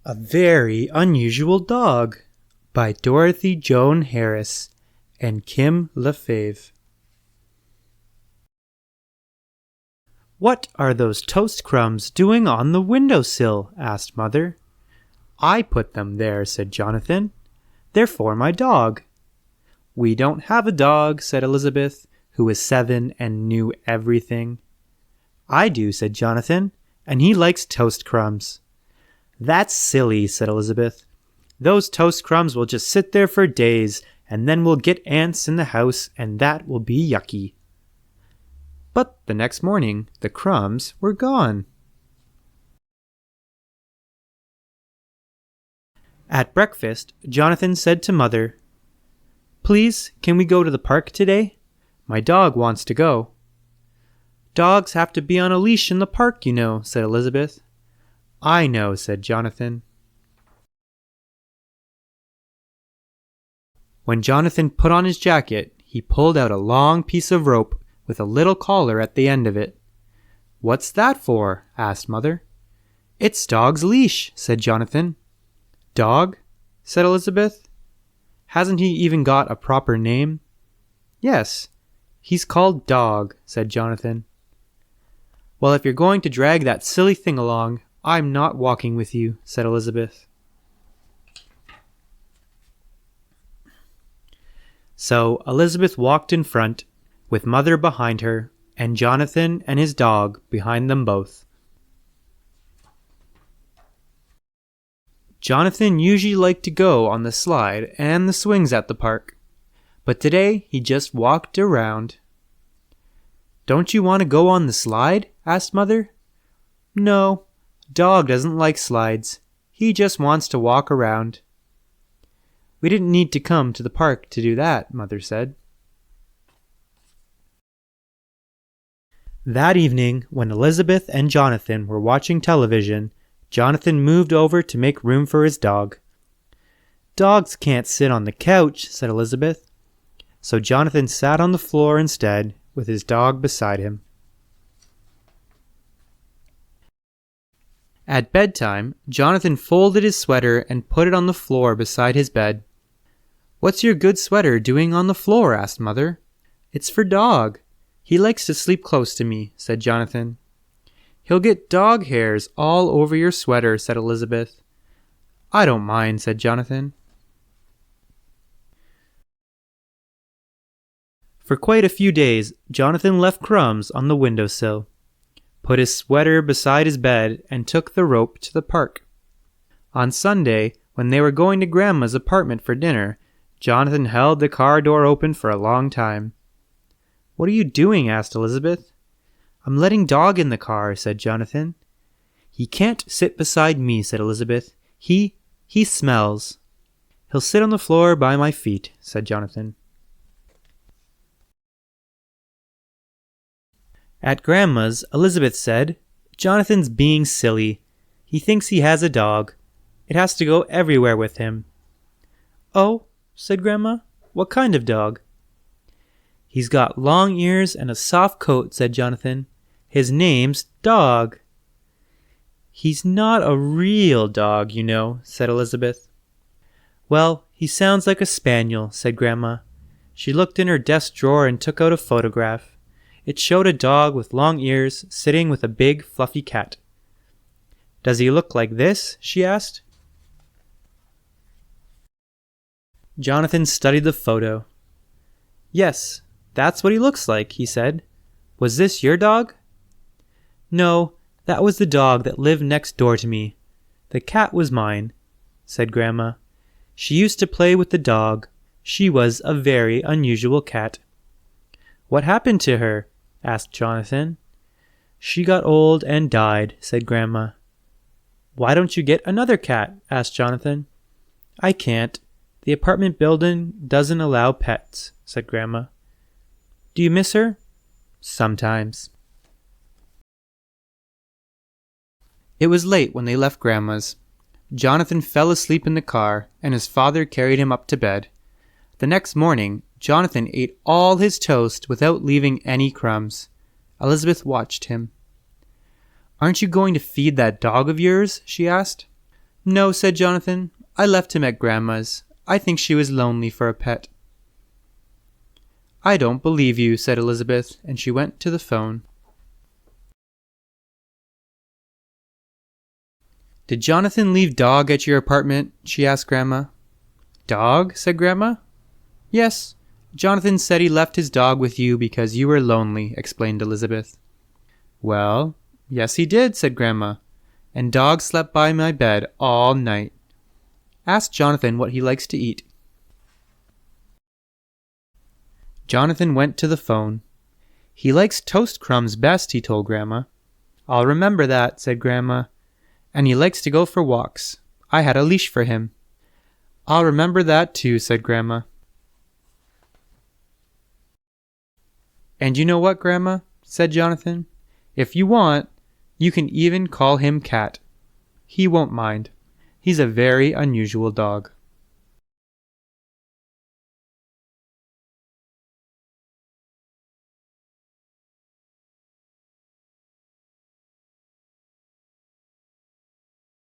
A Very Unusual Dog by Dorothy Joan Harris and Kim LaFave. "What are those toast crumbs doing on the windowsill?" asked Mother. "I put them there," said Jonathan. "They're for my dog." "We don't have a dog," said Elizabeth, who was 7 and knew everything. "I do," said Jonathan, "and he likes toast crumbs." "That's silly," said Elizabeth. "Those toast crumbs will just sit there for days, and then we'll get ants in the house, and that will be yucky." But the next morning, the crumbs were gone. At breakfast, Jonathan said to Mother, "Please, can we go to the park today? My dog wants to go." "Dogs have to be on a leash in the park, you know," said Elizabeth. "I know," said Jonathan. When Jonathan put on his jacket, he pulled out a long piece of rope with a little collar at the end of it. "What's that for?" asked Mother. "It's Dog's leash," said Jonathan. "Dog?" said Elizabeth. "Hasn't he even got a proper name?" "Yes, he's called Dog," said Jonathan. "Well, if you're going to drag that silly thing along, I'm not walking with you," said Elizabeth. So Elizabeth walked in front, with Mother behind her, and Jonathan and his dog behind them both. Jonathan usually liked to go on the slide and the swings at the park, but today he just walked around. "Don't you want to go on the slide?" asked Mother. "No, Dog doesn't like slides. He just wants to walk around." "We didn't need to come to the park to do that," Mother said. That evening, when Elizabeth and Jonathan were watching television, Jonathan moved over to make room for his dog. "Dogs can't sit on the couch," said Elizabeth. So Jonathan sat on the floor instead, with his dog beside him. At bedtime, Jonathan folded his sweater and put it on the floor beside his bed. "What's your good sweater doing on the floor?" asked Mother. "It's for Dog. He likes to sleep close to me," said Jonathan. "He'll get dog hairs all over your sweater," said Elizabeth. "I don't mind," said Jonathan. For quite a few days, Jonathan left crumbs on the windowsill, put his sweater beside his bed, and took the rope to the park. On Sunday, when they were going to Grandma's apartment for dinner, Jonathan held the car door open for a long time. "What are you doing?" asked Elizabeth. "I'm letting Dog in the car," said Jonathan. "He can't sit beside me," said Elizabeth. He smells." "He'll sit on the floor by my feet," said Jonathan. At Grandma's, Elizabeth said, "Jonathan's being silly. He thinks he has a dog. It has to go everywhere with him." "Oh," said Grandma, "what kind of dog?" "He's got long ears and a soft coat," said Jonathan. "His name's Dog." "He's not a real dog, you know," said Elizabeth. "Well, he sounds like a spaniel," said Grandma. She looked in her desk drawer and took out a photograph. It showed a dog with long ears sitting with a big fluffy cat. "Does he look like this?" she asked. Jonathan studied the photo. "Yes, that's what he looks like," he said. "Was this your dog?" "No, that was the dog that lived next door to me. The cat was mine," said Grandma. "She used to play with the dog. She was a very unusual cat." "What happened to her?" asked Jonathan. "She got old and died," said Grandma. "Why don't you get another cat?" asked Jonathan. "I can't. The apartment building doesn't allow pets," said Grandma. "Do you miss her?" "Sometimes." It was late when they left Grandma's. Jonathan fell asleep in the car, and his father carried him up to bed. The next morning, Jonathan ate all his toast without leaving any crumbs. Elizabeth watched him. "Aren't you going to feed that dog of yours?" she asked. No, said Jonathan. I left him at Grandma's. I think she was lonely for a pet. I don't believe you, said Elizabeth, and she went to the phone. Did Jonathan leave Dog at your apartment? She asked Grandma. Dog? Said Grandma. Yes, Jonathan said he left his dog with you because you were lonely, explained Elizabeth. Well, yes he did, said Grandma, and Dog slept by my bed all night. Ask Jonathan what he likes to eat. Jonathan went to the phone. He likes toast crumbs best, he told Grandma. I'll remember that, said Grandma. And he likes to go for walks. I had a leash for him. I'll remember that too, said Grandma. And you know what, Grandma? Said Jonathan. If you want, you can even call him Cat. He won't mind. He's a very unusual dog.